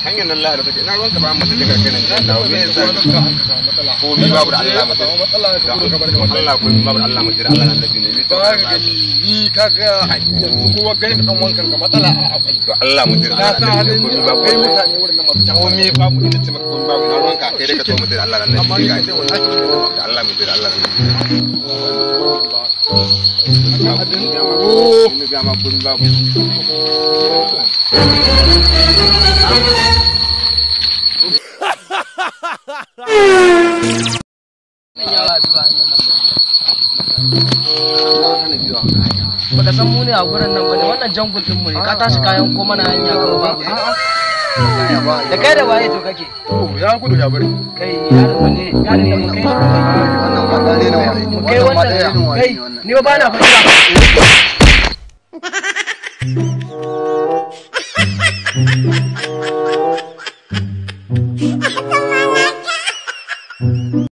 hanyar nan lahar take ina ruwanka ba mu take kai nan da me yasa ko mi babu da Allah mutum Allah ko mi babu da Allah mutum Allah nan da ne mi to ni kaga yanzu kowa gani dan wankan ka matsala a akwai to Allah mutum na sa halin ni ba kai mutane wurin nan masu ko mi babu ina ce maka ko mi babu ina ruwanka kai dai ka to mutum Allah nan da ne ga Allah mutum Allah baka san mu ne a gurin nan bane wannan jangul din mu ne ka tashi kayan ko mana hanya ka ba da kai da waye to kake ya gudu ya bari kai yaron mu ne yaron da mu kai wannan ba dare ne mu kai wannan kai ni ba na fara Ha ha ha!